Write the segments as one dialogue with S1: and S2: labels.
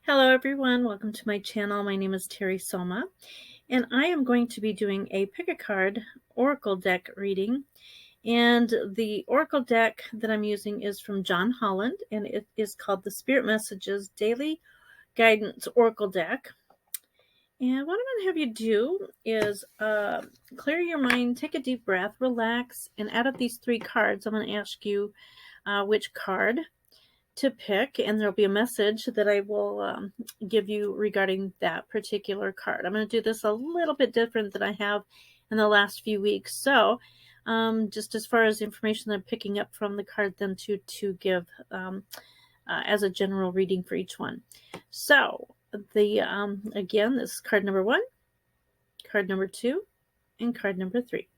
S1: Hello everyone, welcome to my channel. My name is Terri Soma, and I am going to be doing a pick a card oracle deck reading. And the oracle deck that I'm using is from John Holland, and it is called the Spirit Messages Daily Guidance Oracle Deck. And what I'm going to have you do is clear your mind, take a deep breath, relax, and out of these three cards, I'm going to ask you which card to pick, and there'll be a message that I will give you regarding that particular card. I'm going to do this a little bit different than I have in the last few weeks. So just as far as information that I'm picking up from the card, then to give as a general reading for each one. So the again, this is card number 1, card number 2, and card number 3.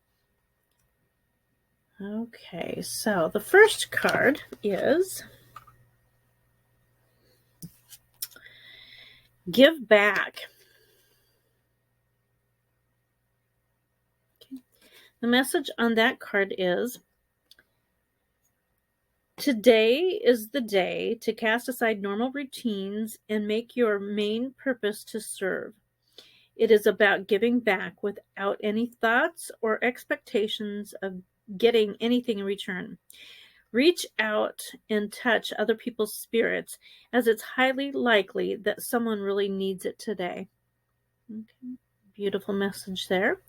S1: Okay, so the first card is Give Back. Okay. The message on that card is, today is the day to cast aside normal routines and make your main purpose to serve. It is about giving back without any thoughts or expectations of getting anything in return. Reach out and touch other people's spirits, as it's highly likely that someone really needs it today. Okay. Beautiful message there.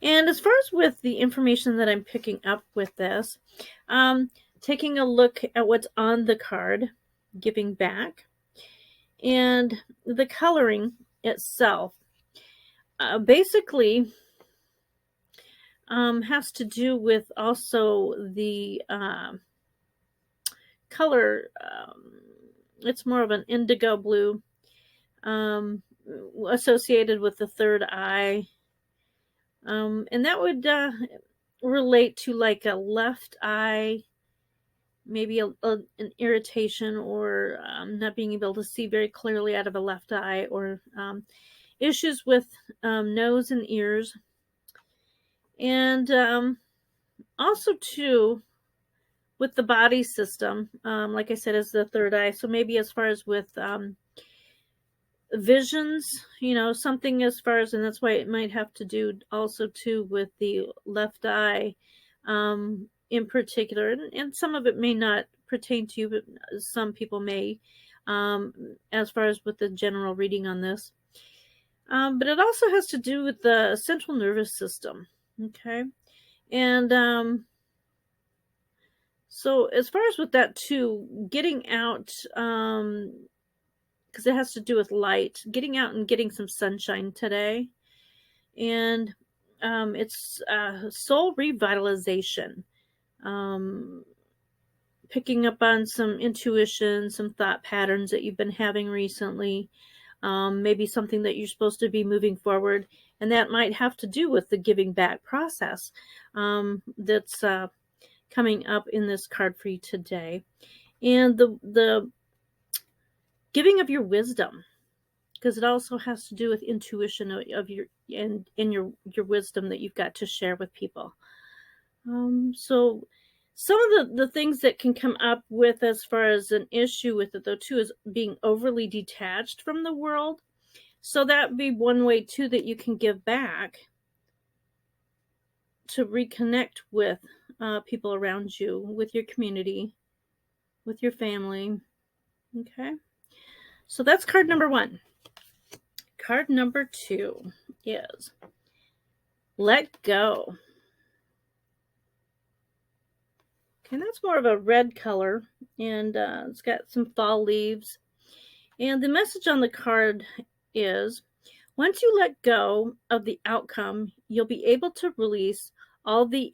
S1: And as far as with the information that I'm picking up with this, taking a look at what's on the card, giving back, and the coloring itself, basically has to do with also the color. It's more of an indigo blue, associated with the third eye. And that would relate to like a left eye, maybe an irritation, or not being able to see very clearly out of a left eye, or issues with nose and ears. And also too, with the body system, like I said, is the third eye. So maybe as far as with visions, something as far as, and that's why it might have to do also too with the left eye in particular, and some of it may not pertain to you, but some people may, as far as with the general reading on this. But it also has to do with the central nervous system. Okay. And so as far as with that too, getting out, because it has to do with light, getting out and getting some sunshine today. And it's soul revitalization, picking up on some intuition, some thought patterns that you've been having recently, maybe something that you're supposed to be moving forward, and that might have to do with the giving back process that's coming up in this card for you today. And the giving of your wisdom, because it also has to do with intuition of your and your wisdom that you've got to share with people. So some of the things that can come up with as far as an issue with it, though, too, is being overly detached from the world. So that would be one way too that you can give back, to reconnect with people around you, with your community, with your family. Okay, so that's card number 1. Card number 2 is Let Go. Okay, that's more of a red color, and it's got some fall leaves. And the message on the card is, once you let go of the outcome, you'll be able to release all the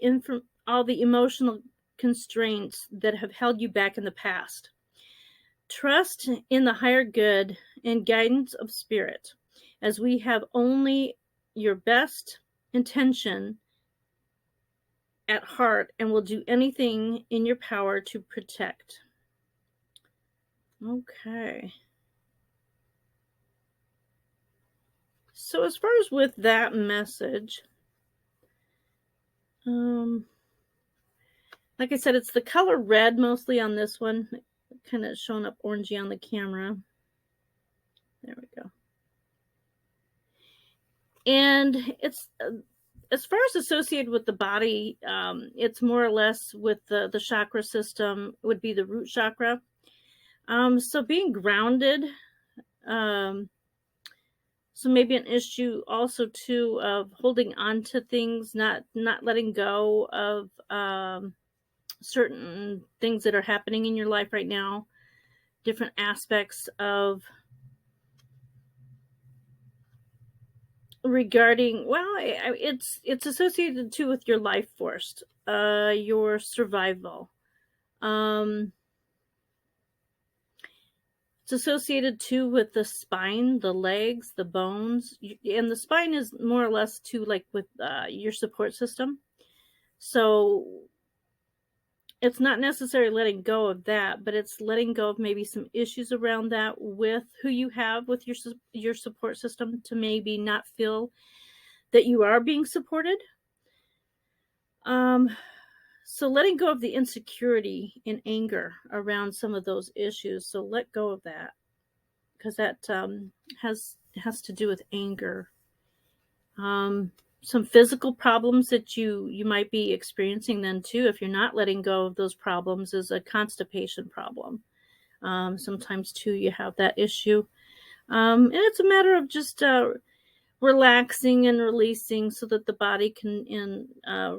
S1: emotional constraints that have held you back in the past. Trust in the higher good and guidance of spirit, as we have only your best intention at heart and will do anything in your power to protect. Okay. So as far as with that message, like I said, it's the color red mostly on this one, kind of showing up orangey on the camera. And it's as far as associated with the body, it's more or less with the chakra system would be the root chakra. So being grounded, um, so maybe an issue also too of holding on to things, not letting go of certain things that are happening in your life right now, different aspects of regarding, well, it's associated too with your life force, your survival. um it's associated too with the spine, the legs, the bones, and the spine is more or less too like with your support system. So it's not necessarily letting go of that, but it's letting go of maybe some issues around that with who you have with your support system, to maybe not feel that you are being supported. um so letting go of the insecurity and anger around some of those issues, so let go of that, because that has to do with anger. um some physical problems that you might be experiencing then too, if you're not letting go of those problems, is a constipation problem. Sometimes too you have that issue. And it's a matter of just relaxing and releasing so that the body can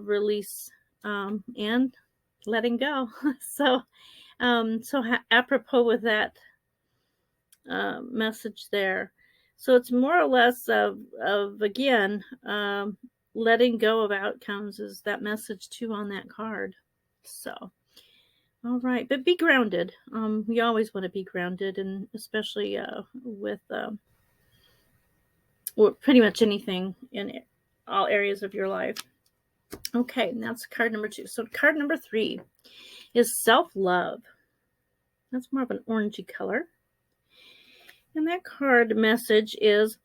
S1: release, and letting go. So apropos with that message there. So it's more or less of again, letting go of outcomes is that message too on that card. So, all right, but be grounded. We always want to be grounded, and especially with pretty much anything in all areas of your life. Okay, that's card number 2. So card number 3 is self-love. That's more of an orangey color. And that card message is,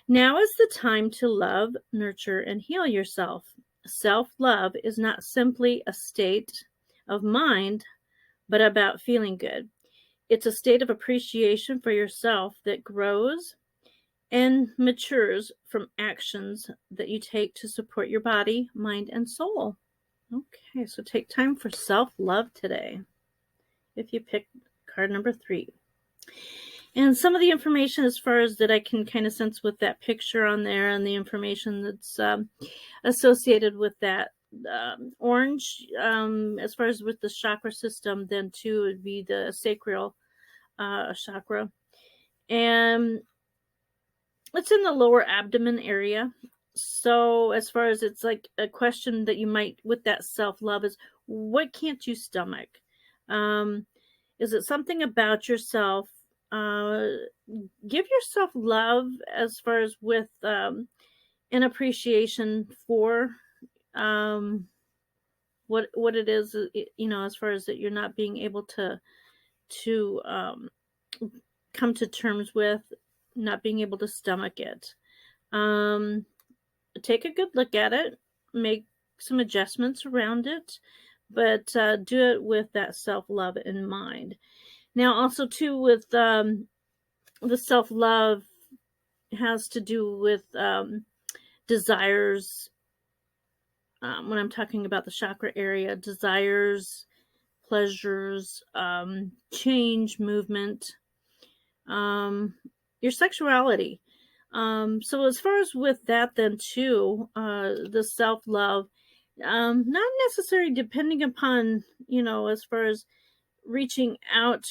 S1: now is the time to love, nurture, and heal yourself. Self-love is not simply a state of mind, but about feeling good. It's a state of appreciation for yourself that grows and matures from actions that you take to support your body, mind, and soul. Okay, so take time for self-love today if you pick card number 3. And some of the information as far as that I can kind of sense with that picture on there, and the information that's associated with that orange, as far as with the chakra system, then too would be the sacral chakra. And it's in the lower abdomen area. So as far as it's like a question that you might with that self-love is, what can't you stomach? Is it something about yourself? Give yourself love as far as with an appreciation for what it is, as far as that you're not being able to come to terms with, not being able to stomach it. Take a good look at it, make some adjustments around it, but do it with that self-love in mind. Now also too with the self-love has to do with desires. When I'm talking about the chakra area, desires, pleasures, change, movement, your sexuality. So as far as with that then too, the self-love, not necessarily depending upon, as far as reaching out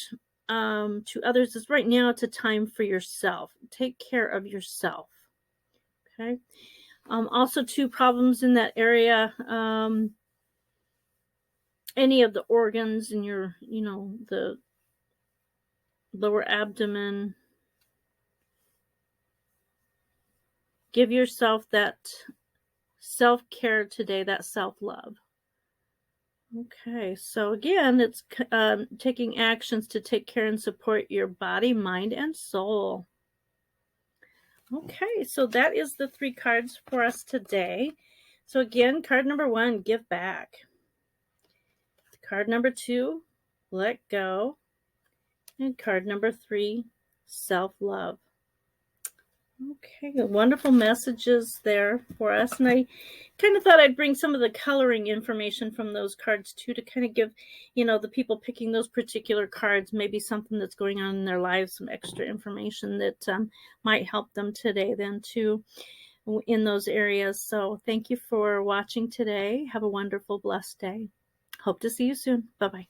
S1: to others, is right now it's a time for yourself. Take care of yourself. Okay. Also two problems in that area, any of the organs in your, the lower abdomen. Give yourself that self-care today, that self-love. Okay, so again, it's taking actions to take care and support your body, mind, and soul. Okay, so that is the 3 cards for us today. So again, card number 1, give back. Card number 2, let go. And card number 3, self-love. Okay, wonderful messages there for us. And I kind of thought I'd bring some of the coloring information from those cards too, to kind of give, the people picking those particular cards, maybe something that's going on in their lives, some extra information that might help them today then too in those areas. So thank you for watching today. Have a wonderful, blessed day. Hope to see you soon. Bye-bye.